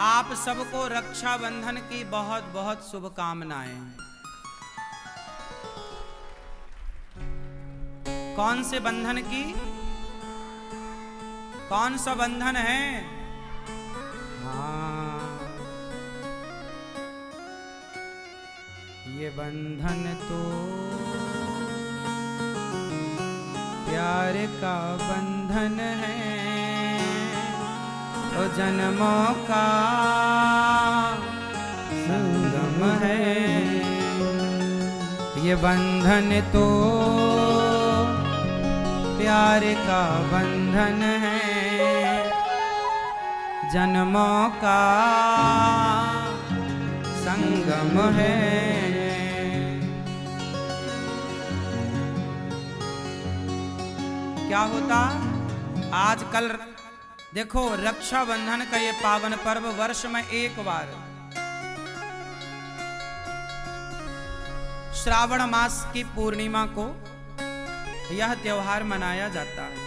आप सबको रक्षाबंधन की बहुत बहुत शुभकामनाएं। कौन से बंधन की? कौन सा बंधन है? हाँ, ये बंधन तो प्यार का बंधन है, तो जन्मों का संगम है। ये बंधन तो प्यार का बंधन है, जन्मों का संगम है। क्या होता आजकल? देखो, रक्षाबंधन का ये पावन पर्व वर्ष में एक बार श्रावण मास की पूर्णिमा को यह त्योहार मनाया जाता है।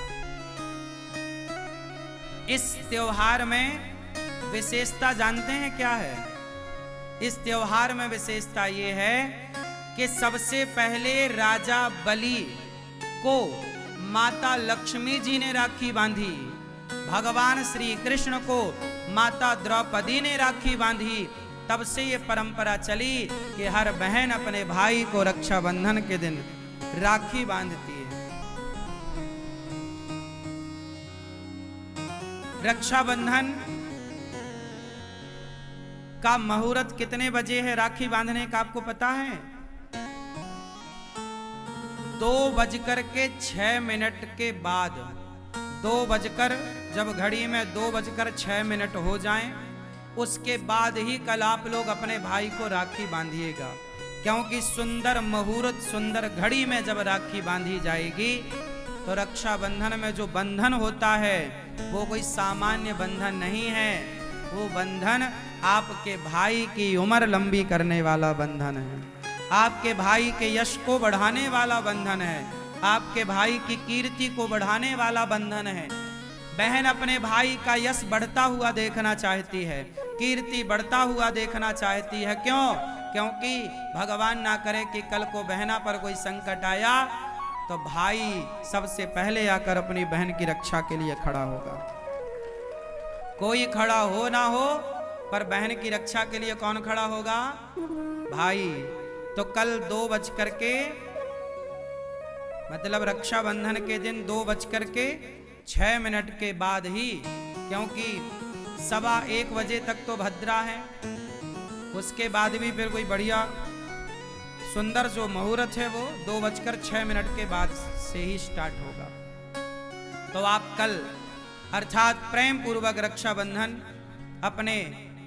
इस त्योहार में विशेषता जानते हैं क्या है? इस त्योहार में विशेषता ये है कि सबसे पहले राजा बलि को माता लक्ष्मी जी ने राखी बांधी, भगवान श्री कृष्ण को माता द्रौपदी ने राखी बांधी। तब से ये परंपरा चली कि हर बहन अपने भाई को रक्षाबंधन के दिन राखी बांधती है। रक्षाबंधन का मुहूर्त कितने बजे है राखी बांधने का आपको पता है? 2:06 के बाद, 2 बजकर जब घड़ी में 2:06 हो जाएं, उसके बाद ही कल आप लोग अपने भाई को राखी बांधिएगा। क्योंकि सुंदर मुहूर्त, सुंदर घड़ी में जब राखी बांधी जाएगी तो रक्षाबंधन में जो बंधन होता है वो कोई सामान्य बंधन नहीं है। वो बंधन आपके भाई की उम्र लंबी करने वाला बंधन है, आपके भाई के यश को बढ़ाने वाला बंधन है, आपके भाई की कीर्ति को बढ़ाने वाला बंधन है। बहन अपने भाई का यश बढ़ता हुआ देखना चाहती है, कीर्ति बढ़ता हुआ देखना चाहती है। क्यों? क्योंकि भगवान ना करे कि कल को बहना पर कोई संकट आया तो भाई सबसे पहले आकर अपनी बहन की रक्षा के लिए खड़ा होगा। कोई खड़ा हो ना हो, पर बहन की रक्षा के लिए कौन खड़ा होगा? भाई। तो कल 2:06 मतलब रक्षाबंधन के दिन 2:06 के बाद ही, क्योंकि 1:15 बजे तक तो भद्रा है, उसके बाद भी फिर कोई बढ़िया सुंदर जो मुहूर्त है वो 2:06 के बाद से ही स्टार्ट होगा। तो आप कल अर्थात प्रेम पूर्वक रक्षाबंधन अपने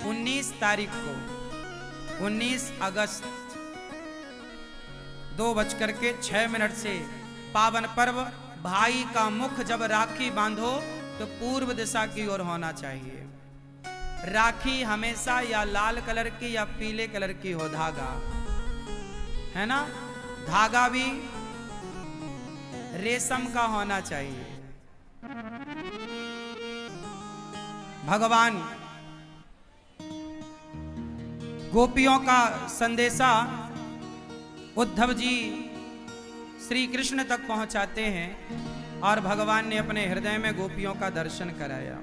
19 तारीख को, 19 अगस्त 2:06 से पावन पर्व भाई का मुख जब राखी बांधो तो पूर्व दिशा की ओर होना चाहिए। राखी हमेशा या लाल कलर की या पीले कलर की हो, धागा है ना, धागा भी रेशम का होना चाहिए। भगवान गोपियों का संदेशा उद्धव जी श्री कृष्ण तक पहुंचाते हैं और भगवान ने अपने हृदय में गोपियों का दर्शन कराया।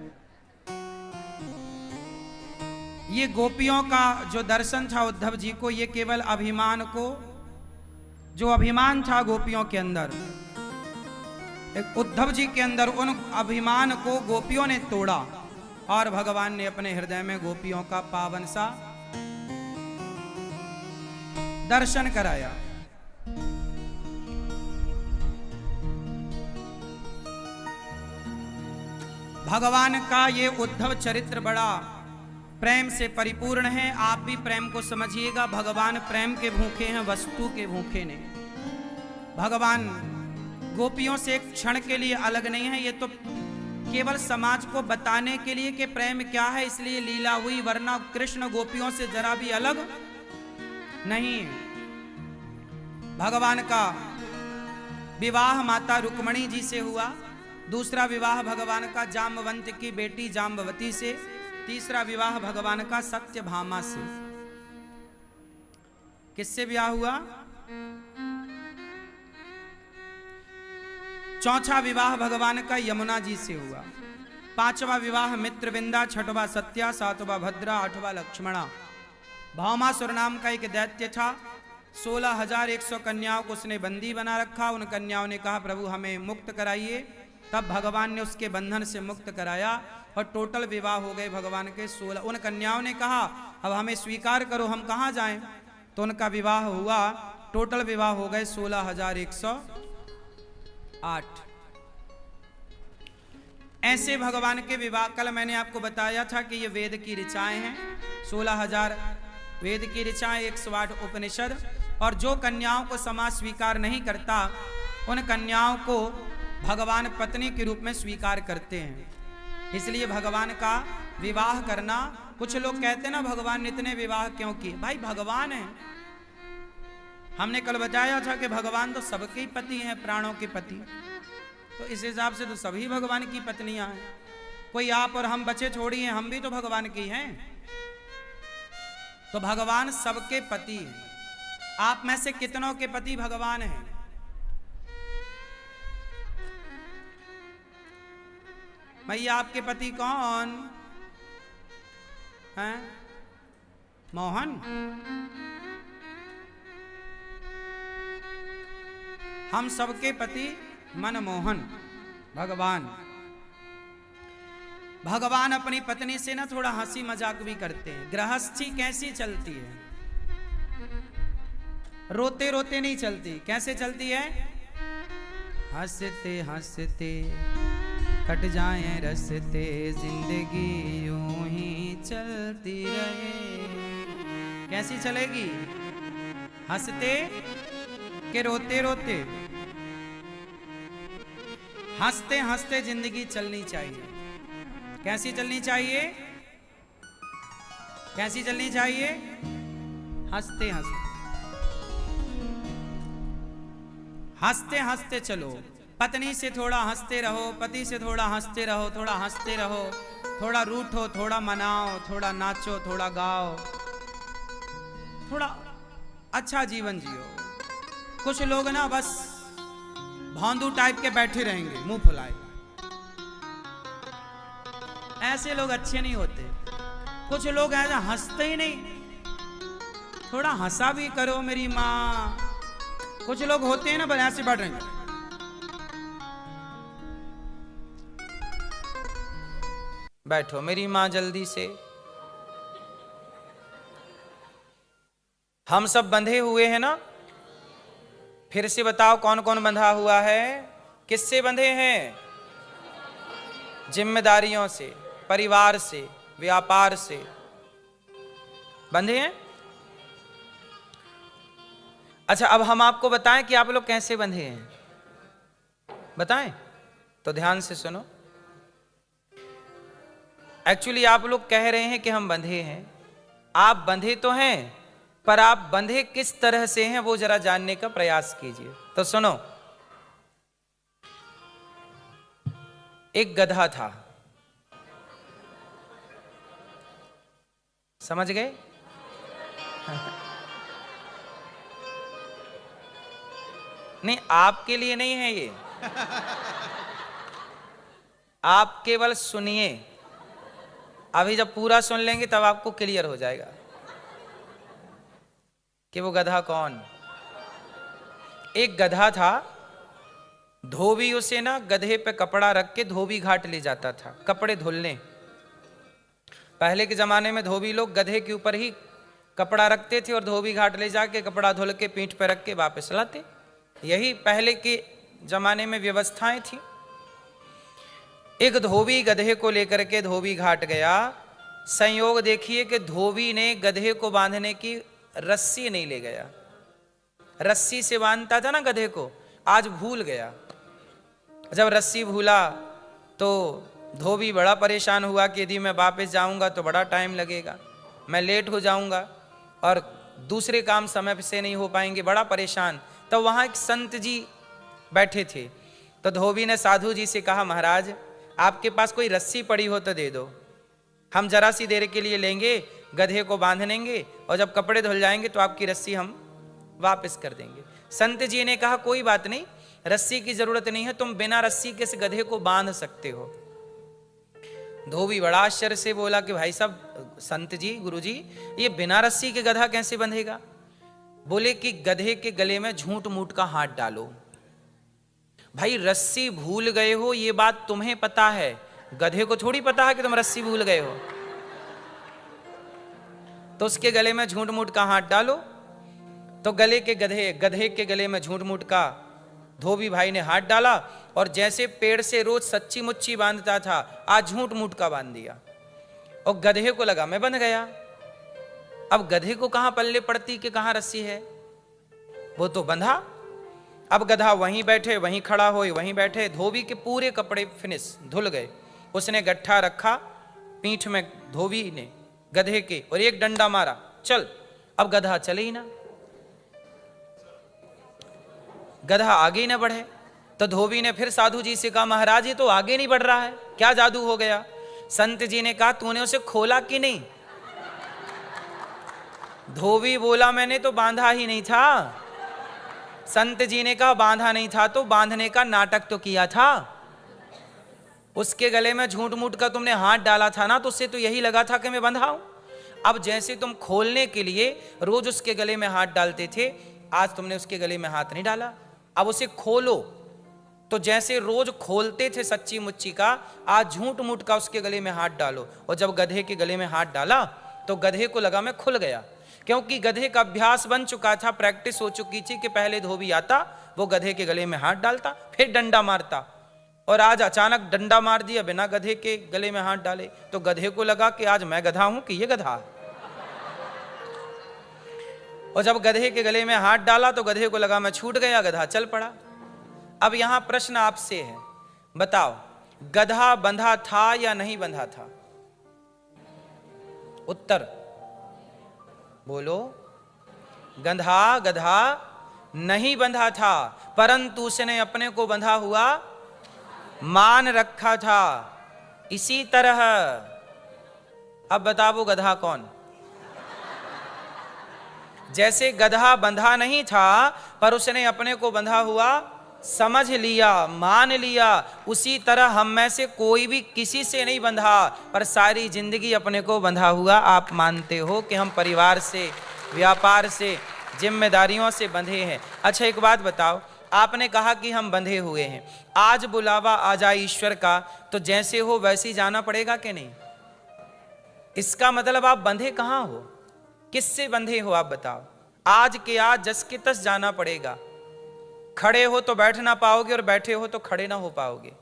ये गोपियों का जो दर्शन था उद्धव जी को, ये केवल अभिमान को, जो अभिमान था गोपियों के अंदर, एक उद्धव जी के अंदर, उन अभिमान को गोपियों ने तोड़ा और भगवान ने अपने हृदय में गोपियों का पावन सा दर्शन कराया। भगवान का ये उद्धव चरित्र बड़ा प्रेम से परिपूर्ण है। आप भी प्रेम को समझिएगा। भगवान प्रेम के भूखे हैं, वस्तु के भूखे नहीं। भगवान गोपियों से एक क्षण के लिए अलग नहीं है। ये तो केवल समाज को बताने के लिए कि प्रेम क्या है इसलिए लीला हुई, वरना कृष्ण गोपियों से जरा भी अलग नहीं। भगवान का विवाह माता रुक्मणी जी से हुआ, दूसरा विवाह भगवान का जाम्बवंत की बेटी जाम्बवती से, तीसरा विवाह भगवान का सत्यभामा से। किससे ब्याह हुआ? चौथा विवाह भगवान का यमुना जी से हुआ। पांचवा विवाह मित्रविंदा, छठवा सत्या, सातवा भद्रा, आठवा लक्ष्मणा। भामासुर नाम का एक दैत्य था। 16,100 कन्याओं को उसने बंदी बना रखा। उन कन्याओं ने कहा प्रभु हमें मुक्त कराइए। तब भगवान ने उसके बंधन से मुक्त कराया और टोटल विवाह हो गए भगवान के 16। उन कन्याओं ने कहा अब हमें स्वीकार करो, हम कहाँ जाएं? तो उनका विवाह हुआ। टोटल विवाह हो गए 16,108। ऐसे भगवान के विवाह, कल मैंने आपको बताया था कि ये वेद की ऋचाएं हैं। 16,000 वेद की ऋचाएं, 108 उपनिषद। और जो कन्याओं को समाज स्वीकार नहीं करता उन कन्याओं को भगवान पत्नी के रूप में स्वीकार करते हैं। इसलिए भगवान का विवाह करना, कुछ लोग कहते हैं ना भगवान ने इतने विवाह क्यों किए? भाई भगवान है। हमने कल बताया था कि भगवान तो सबके ही पति हैं, प्राणों के पति। तो इस हिसाब से तो सभी भगवान की पत्नियां हैं। कोई आप और हम बचे थोड़ी हैं, हम भी तो भगवान की हैं। तो भगवान सबके पति हैं। आप में से कितनों के पति भगवान हैं? भैया आपके पति कौन हैं? मोहन? हम सबके पति मनमोहन भगवान। भगवान अपनी पत्नी से ना थोड़ा हंसी मजाक भी करते हैं। गृहस्थी कैसी चलती है? रोते रोते नहीं चलती। कैसे चलती है? हंसते हंसते कट जाए रस्ते, जिंदगी यूं ही चलती रहे। कैसी चलेगी? हंसते के रोते रोते? हंसते हंसते जिंदगी चलनी चाहिए। कैसी चलनी चाहिए? कैसी चलनी चाहिए? हंसते हंसते, हंसते हंसते चलो। पत्नी से थोड़ा हंसते रहो, पति से थोड़ा हंसते रहो, थोड़ा हंसते रहो, थोड़ा रूठो, थोड़ा मनाओ, थोड़ा नाचो, थोड़ा गाओ, थोड़ा अच्छा जीवन जियो। कुछ लोग ना बस भौंदू टाइप के बैठे रहेंगे मुंह फुलाए। ऐसे लोग अच्छे नहीं होते। कुछ लोग ऐसा हंसते ही नहीं, थोड़ा हंसा भी करो मेरी माँ। कुछ लोग होते हैं ना बस ऐसे बैठ रहे हैं। बैठो मेरी माँ जल्दी से। हम सब बंधे हुए हैं ना? फिर से बताओ कौन कौन बंधा हुआ है? किससे बंधे हैं? जिम्मेदारियों से, परिवार से, व्यापार से बंधे हैं। अच्छा अब हम आपको बताएं कि आप लोग कैसे बंधे हैं। बताएं तो ध्यान से सुनो। एक्चुअली आप लोग कह रहे हैं कि हम बंधे हैं। आप बंधे तो हैं, पर आप बंधे किस तरह से हैं वो जरा जानने का प्रयास कीजिए। तो सुनो, एक गधा था। समझ गए? नहीं, आपके लिए नहीं है ये। आप केवल सुनिए। अभी जब पूरा सुन लेंगे तब आपको क्लियर हो जाएगा कि वो गधा कौन। एक गधा था। धोबी उसे ना गधे पे कपड़ा रख के धोबी घाट ले जाता था कपड़े धुलने। पहले के जमाने में धोबी लोग गधे के ऊपर ही कपड़ा रखते थे और धोबी घाट ले जाके कपड़ा धुल के पीठ पे रख के वापस लाते। यही पहले के जमाने में व्यवस्थाएं थी। एक धोबी गधे को लेकर के धोबी घाट गया। संयोग देखिए कि धोबी ने गधे को बांधने की रस्सी नहीं ले गया। रस्सी से बांधता था ना गधे को, आज भूल गया। जब रस्सी भूला तो धोबी बड़ा परेशान हुआ कि यदि मैं वापस जाऊंगा तो बड़ा टाइम लगेगा, मैं लेट हो जाऊंगा और दूसरे काम समय से नहीं हो पाएंगे। बड़ा परेशान। तो वहाँ एक संत जी बैठे थे। तो धोबी ने साधु जी से कहा, महाराज आपके पास कोई रस्सी पड़ी हो तो दे दो, हम जरा सी देर के लिए लेंगे, गधे को बांध लेंगे और जब कपड़े धुल जाएंगे तो आपकी रस्सी हम वापस कर देंगे। संत जी ने कहा कोई बात नहीं, रस्सी की जरूरत नहीं है, तुम बिना रस्सी के इस गधे को बांध सकते हो। धोबी बड़ा आश्चर्य से बोला कि भाई साहब, संत जी, गुरु जी, ये बिना रस्सी के गधा कैसे बंधेगा? बोले कि गधे के गले में झूठ मूठ का हाथ डालो। भाई रस्सी भूल गए हो ये बात तुम्हें पता है, गधे को थोड़ी पता है कि तुम रस्सी भूल गए हो। तो उसके गले में झूठ मूठ का हाथ डालो। तो गधे के गले में झूठ मूठ का धोबी भाई ने हाथ डाला और जैसे पेड़ से रोज सच्ची मुच्ची बांधता था, आज झूठ मूठ का बांध दिया। और गधे को लगा मैं बंध गया। अब गधे को कहां पल्ले पड़ती कि कहां रस्सी है, वो तो बंधा। अब गधा वहीं बैठे वहीं खड़ा होए, वहीं बैठे। धोबी के पूरे कपड़े फिनिश धुल गए। उसने गट्ठा रखा पीठ में धोबी ने गधे के और एक डंडा मारा, चल। अब गधा चले ही ना, गधा आगे ही ना बढ़े। तो धोबी ने फिर साधु जी से कहा महाराज ये तो आगे नहीं बढ़ रहा है, क्या जादू हो गया? संत जी ने कहा तूने उसे खोला कि नहीं? धोबी बोला मैंने तो बांधा ही नहीं था। संत जी ने कहा बांधा नहीं था तो बांधने का नाटक तो किया था। उसके गले में झूठ मूठ का तुमने हाथ डाला था ना, तो उससे तो यही लगा था कि मैं बंधा हूं। अब जैसे तुम खोलने के लिए रोज उसके गले में हाथ डालते थे, आज तुमने उसके गले में हाथ नहीं डाला। अब उसे खोलो। तो जैसे रोज खोलते थे सच्ची मुच्ची का, आज झूठ मूठ का उसके गले में हाथ डालो। और जब गधे के गले में हाथ डाला तो गधे को लगा मैं खुल गया, क्योंकि गधे का अभ्यास बन चुका था, प्रैक्टिस हो चुकी थी कि पहले धोबी आता, वो गधे के गले में हाथ डालता, फिर डंडा मारता। और आज अचानक डंडा मार दिया बिना गधे के गले में हाथ डाले। तो गधे को लगा कि आज मैं गधा हूं कि ये गधा। और जब गधे के गले में हाथ डाला तो गधे को लगा मैं छूट गया, गधा चल पड़ा। अब यहां प्रश्न आपसे है, बताओ गधा बंधा था या नहीं बंधा था? उत्तर बोलो। गधा नहीं बंधा था, परंतु उसने अपने को बंधा हुआ मान रखा था। इसी तरह अब बताओ गधा कौन? जैसे गधा बंधा नहीं था पर उसने अपने को बंधा हुआ समझ लिया, मान लिया, उसी तरह हम में से कोई भी किसी से नहीं बंधा, पर सारी जिंदगी अपने को बंधा हुआ आप मानते हो कि हम परिवार से, व्यापार से, जिम्मेदारियों से बंधे हैं। अच्छा एक बात बताओ, आपने कहा कि हम बंधे हुए हैं, आज बुलावा आ जाए ईश्वर का तो जैसे हो वैसे ही जाना पड़ेगा कि नहीं? इसका मतलब आप बंधे कहां हो, किससे बंधे हो आप बताओ? आज के आज जस के तस जाना पड़ेगा। खड़े हो तो बैठ ना पाओगे और बैठे हो तो खड़े ना हो पाओगे।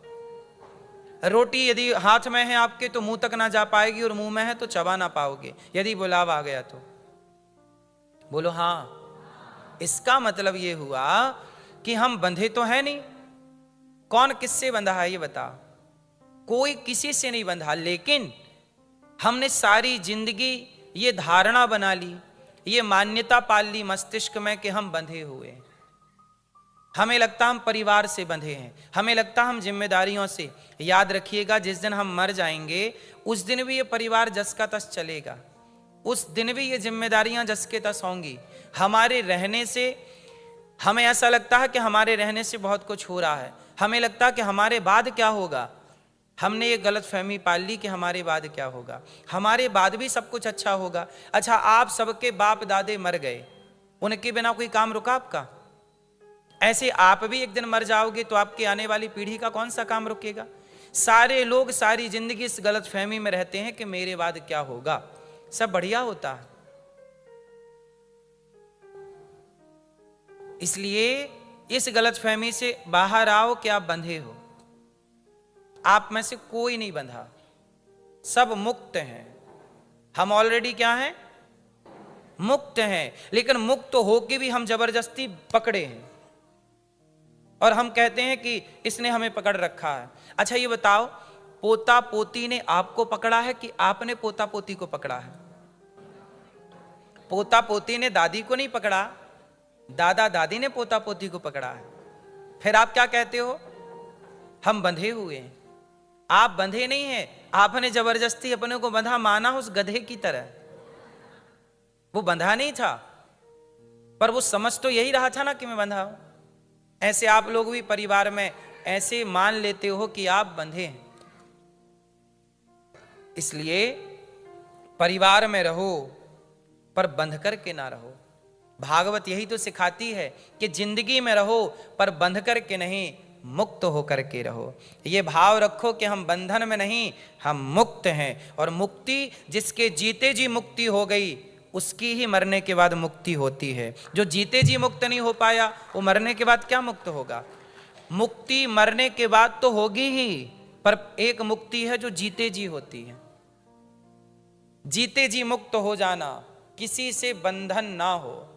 रोटी यदि हाथ में है आपके तो मुंह तक ना जा पाएगी और मुंह में है तो चबा ना पाओगे, यदि बुलावा आ गया तो। बोलो हाँ। इसका मतलब ये हुआ कि हम बंधे तो है नहीं। कौन किससे बंधा है ये बताओ? कोई किसी से नहीं बंधा, लेकिन हमने सारी जिंदगी ये धारणा बना ली, ये मान्यता पाल ली मस्तिष्क में कि हम बंधे हुए हैं। हमें लगता हम परिवार से बंधे हैं, हमें लगता हम जिम्मेदारियों से। याद रखिएगा जिस दिन हम मर जाएंगे उस दिन भी ये परिवार जस का तस चलेगा, उस दिन भी ये जिम्मेदारियां जस के तस होंगी। हमारे रहने से हमें ऐसा लगता है कि हमारे रहने से बहुत कुछ हो रहा है, हमें लगता है कि हमारे बाद क्या होगा। हमने ये गलत फहमी पाल ली कि हमारे बाद क्या होगा, हमारे बाद भी सब कुछ अच्छा होगा। अच्छा आप सबके बाप दादे मर गए, उनके बिना कोई काम रुका आपका? ऐसे आप भी एक दिन मर जाओगे तो आपकी आने वाली पीढ़ी का कौन सा काम रुकेगा? सारे लोग सारी जिंदगी इस गलत फहमी में रहते हैं कि मेरे बाद क्या होगा, सब बढ़िया होता है। इसलिए इस गलत फहमी से बाहर आओ कि आप बंधे हो। आप में से कोई नहीं बंधा, सब मुक्त हैं। हम ऑलरेडी क्या हैं? मुक्त हैं। लेकिन मुक्त होके भी हम जबरदस्ती पकड़े हैं और हम कहते हैं कि इसने हमें पकड़ रखा है। अच्छा ये बताओ, पोता पोती ने आपको पकड़ा है कि आपने पोता पोती को पकड़ा है? पोता पोती ने दादी को नहीं पकड़ा, दादा दादी ने पोता पोती को पकड़ा है। फिर आप क्या कहते हो? हम बंधे हुए हैं। आप बंधे नहीं हैं, आपने जबरदस्ती अपने को बंधा माना उस गधे की तरह। वो बंधा नहीं था, पर वो समझ तो यही रहा था ना कि मैं बंधा हूं। ऐसे आप लोग भी परिवार में ऐसे मान लेते हो कि आप बंधे हैं। इसलिए परिवार में रहो पर बंध करके ना रहो। भागवत यही तो सिखाती है कि जिंदगी में रहो पर बंध करके नहीं, मुक्त होकर के रहो। ये भाव रखो कि हम बंधन में नहीं, हम मुक्त हैं। और मुक्ति जिसके जीते जी मुक्ति हो गई, उसकी ही मरने के बाद मुक्ति होती है। जो जीते जी मुक्त नहीं हो पाया, वो मरने के बाद क्या मुक्त होगा? मुक्ति मरने के बाद तो होगी ही, पर एक मुक्ति है जो जीते जी होती है। जीते जी मुक्त हो जाना, किसी से बंधन ना हो,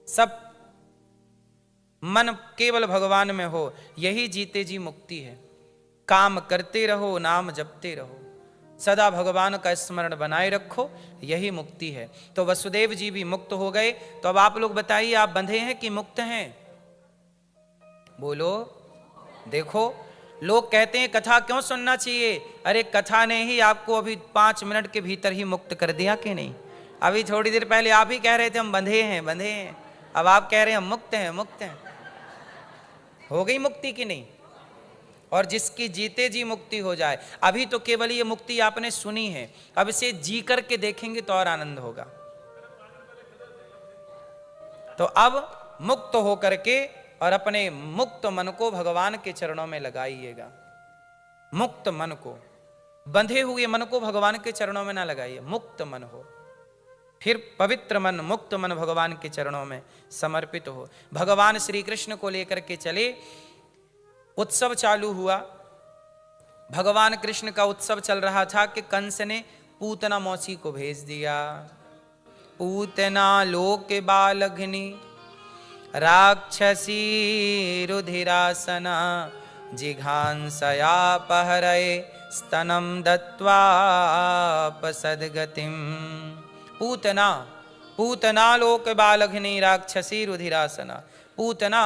सब मन केवल भगवान में हो, यही जीते जी मुक्ति है। काम करते रहो, नाम जपते रहो, सदा भगवान का स्मरण बनाए रखो, यही मुक्ति है। तो वसुदेव जी भी मुक्त हो गए। तो अब आप लोग बताइए, आप बंधे हैं कि मुक्त हैं? बोलो। देखो, लोग कहते हैं कथा क्यों सुनना चाहिए? अरे कथा ने ही आपको अभी 5 मिनट के भीतर ही मुक्त कर दिया कि नहीं? अभी थोड़ी देर पहले आप ही कह रहे थे हम बंधे हैं बंधे हैं, अब आप कह रहे हैं हम मुक्त हैं मुक्त हैं। हो गई मुक्ति कि नहीं? और जिसकी जीते जी मुक्ति हो जाए, अभी तो केवल ये मुक्ति आपने सुनी है, अब इसे जी करके देखेंगे तो और आनंद होगा। तो अब मुक्त हो करके और अपने मुक्त मन को भगवान के चरणों में लगाइएगा। मुक्त मन को, बंधे हुए मन को भगवान के चरणों में ना लगाइए, मुक्त मन हो। फिर पवित्र मन, मुक्त मन भगवान के चरणों में समर्पित हो। भगवान श्री कृष्ण को लेकर के चले, उत्सव चालू हुआ। भगवान कृष्ण का उत्सव चल रहा था कि कंस ने पूतना मौसी को भेज दिया। पूतना लोक बालघ्नि राक्षसी रुधिरासना जिघांसयापहरये स्तनम दत्वापसद्गतिम। पूतना, पूतना लोक बालघ्नि राक्षसी रुधिरासना। पूतना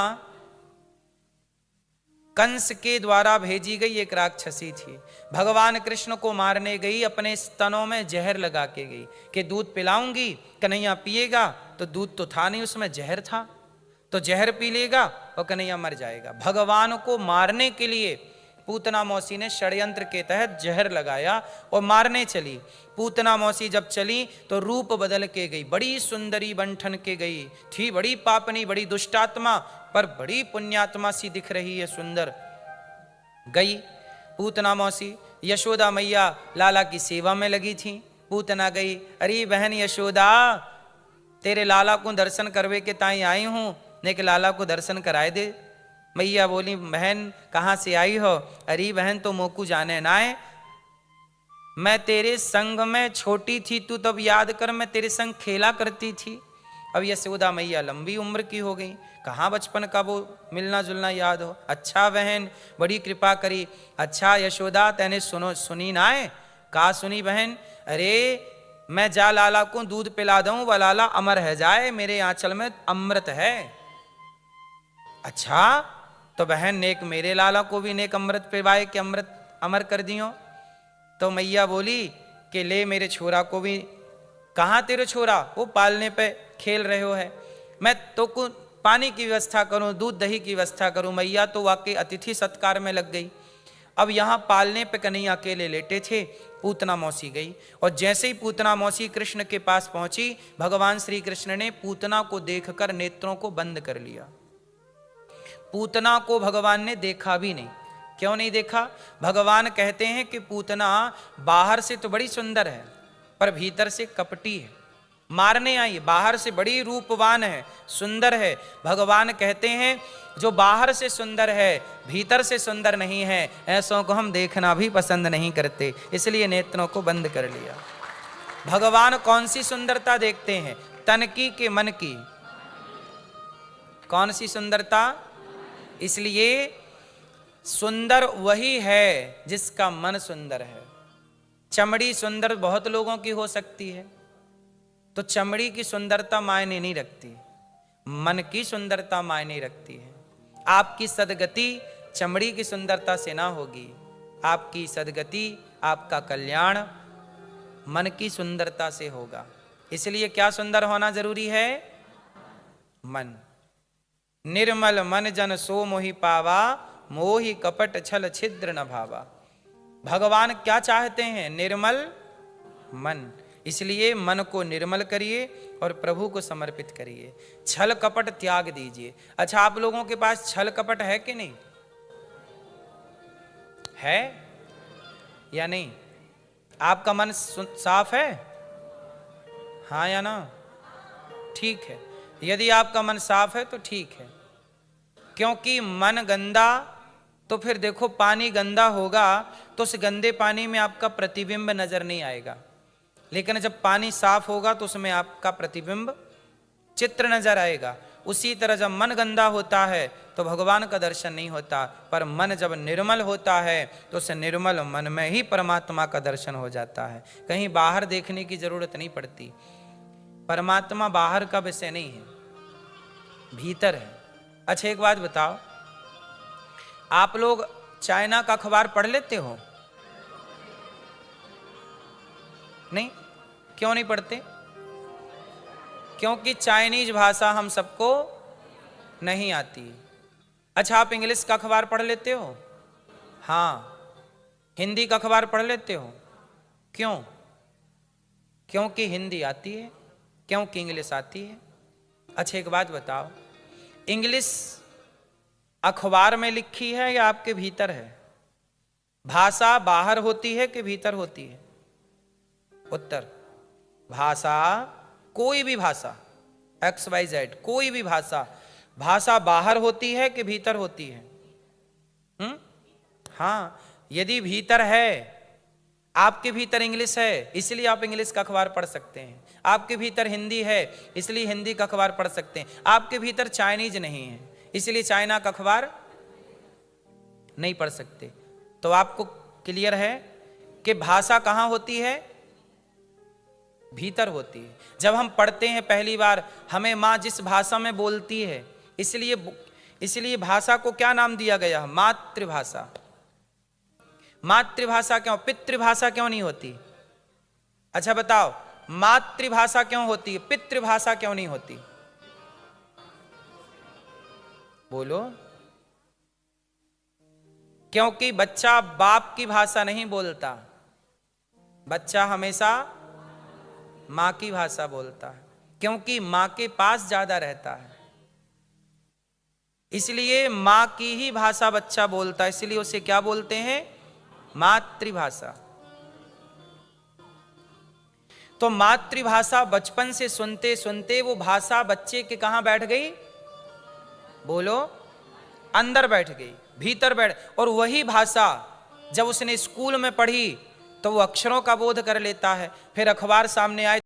कंस के द्वारा भेजी गई एक राक्षसी थी। भगवान कृष्ण को मारने गई, अपने स्तनों में जहर लगा के गई कि दूध पिलाऊंगी, कन्हैया पिएगा। तो दूध तो था नहीं, उसमें जहर था, तो जहर पी लेगा और कन्हैया मर जाएगा। भगवान को मारने के लिए पूतना मौसी ने षड्यंत्र के तहत जहर लगाया और मारने चली। पूतना मौसी जब चली तो रूप बदल के गई, बड़ी सुंदरी बंठन के गई थी, बड़ी पापनी, बड़ी दुष्टात्मा, पर बड़ी पुण्यात्मा सी दिख रही है, सुंदर। गई पूतना मौसी, यशोदा मैया लाला की सेवा में लगी थी। पूतना गई, अरे बहन यशोदा, तेरे लाला को दर्शन करवे के ताई आई हूं, ने के लाला को दर्शन कराए दे। मैया बोली, बहन कहाँ से आई हो? अरे बहन तो मोकू जाने ना है, मैं तेरे संग में छोटी थी, तू तब याद कर, मैं तेरे संग खेला करती थी। अब यशोदा मैया लंबी उम्र की हो गई, कहाँ बचपन का वो मिलना जुलना याद हो। अच्छा बहन, बड़ी कृपा करी। अच्छा यशोदा, तेने सुनी ना है? कहा सुनी बहन? अरे मैं जा लाला को दूध पिला दूं, वह लाला अमर है जाए, मेरे आंचल में अमृत है। अच्छा, तो बहन नेक मेरे लाला को भी नेक अमृत पिवाए कि अमृत अमर कर दियो। तो मैया बोली कि ले मेरे छोरा को भी। कहाँ तेरे छोरा? वो पालने पे खेल रहे हो है, मैं तो को पानी की व्यवस्था करूं, दूध दही की व्यवस्था करूं। मैया तो वाकई अतिथि सत्कार में लग गई। अब यहाँ पालने पे कन्हैया अकेले लेटे थे, पूतना मौसी गई, और जैसे ही पूतना मौसी कृष्ण के पास पहुंची, भगवान श्री कृष्ण ने पूतना को देखकर नेत्रों को बंद कर लिया। पूतना को भगवान ने देखा भी नहीं। क्यों नहीं देखा? भगवान कहते हैं कि पूतना बाहर से तो बड़ी सुंदर है, पर भीतर से कपटी है। मारने आई, बाहर से बड़ी रूपवान है, सुंदर है। भगवान कहते हैं जो बाहर से सुंदर है, भीतर से सुंदर नहीं है, ऐसों को हम देखना भी पसंद नहीं करते, इसलिए नेत्रों को बंद कर लिया। भगवान कौन सी सुंदरता देखते हैं? तन की कि मन की? कौन सी सुंदरता? इसलिए सुंदर वही है जिसका मन सुंदर है। चमड़ी सुंदर बहुत लोगों की हो सकती है, तो चमड़ी की सुंदरता मायने नहीं रखती, मन की सुंदरता मायने रखती है। आपकी सदगति चमड़ी की सुंदरता से ना होगी, आपकी सदगति आपका कल्याण मन की सुंदरता से होगा। इसलिए क्या सुंदर होना जरूरी है? मन। निर्मल मन जन सो मोहि पावा, मोहि कपट छल छिद्र न भावा। भगवान क्या चाहते हैं? निर्मल मन। इसलिए मन को निर्मल करिए और प्रभु को समर्पित करिए। छल कपट त्याग दीजिए। अच्छा, आप लोगों के पास छल कपट है कि नहीं? है या नहीं? आपका मन साफ है? हाँ या ना? ठीक है। यदि आपका मन साफ है तो ठीक है, क्योंकि मन गंदा तो फिर देखो पानी गंदा होगा तो उस गंदे पानी में आपका प्रतिबिंब नजर नहीं आएगा, लेकिन जब पानी साफ होगा तो उसमें आपका प्रतिबिंब चित्र नजर आएगा। उसी तरह जब मन गंदा होता है तो भगवान का दर्शन नहीं होता, पर मन जब निर्मल होता है तो उस निर्मल मन में ही परमात्मा का दर्शन हो जाता है। कहीं बाहर देखने की जरूरत नहीं पड़ती। परमात्मा बाहर का विषय नहीं है, भीतर है। अच्छा, एक बात बताओ, आप लोग चाइना का अखबार पढ़ लेते हो? नहीं? क्यों नहीं पढ़ते? क्योंकि चाइनीज भाषा हम सबको नहीं आती। अच्छा, आप इंग्लिश का अखबार पढ़ लेते हो? हाँ। हिंदी का अखबार पढ़ लेते हो? क्यों? क्योंकि हिंदी आती है, क्योंकि इंग्लिश आती है। अच्छा, एक बात बताओ, इंग्लिश अखबार में लिखी है या आपके भीतर है? भाषा बाहर होती है कि भीतर होती है? उत्तर, भाषा, कोई भी भाषा, XYZ, कोई भी भाषा, भाषा बाहर होती है कि भीतर होती है? हाँ। यदि भीतर है, आपके भीतर इंग्लिश है इसलिए आप इंग्लिश का अखबार पढ़ सकते हैं, आपके भीतर हिंदी है इसलिए हिंदी का अखबार पढ़ सकते हैं, आपके भीतर चाइनीज नहीं है इसलिए चाइना का अखबार नहीं पढ़ सकते। तो आपको क्लियर है कि भाषा कहां होती है? भीतर होती है। जब हम पढ़ते हैं पहली बार, हमें माँ जिस भाषा में बोलती है, इसलिए भाषा को क्या नाम दिया गया? मातृभाषा। मातृभाषा क्यों? पितृभाषा क्यों नहीं होती? अच्छा बताओ, मातृभाषा क्यों होती है, पितृभाषा क्यों नहीं होती? बोलो। क्योंकि बच्चा बाप की भाषा नहीं बोलता, बच्चा हमेशा मां की भाषा बोलता है, क्योंकि मां के पास ज्यादा रहता है, इसलिए मां की ही भाषा बच्चा बोलता है, इसलिए उसे क्या बोलते हैं? मातृभाषा। तो मातृभाषा बचपन से सुनते सुनते वो भाषा बच्चे के कहां बैठ गई? बोलो, अंदर बैठ गई, भीतर बैठ। और वही भाषा जब उसने स्कूल में पढ़ी तो वो अक्षरों का बोध कर लेता है। फिर अखबार सामने आए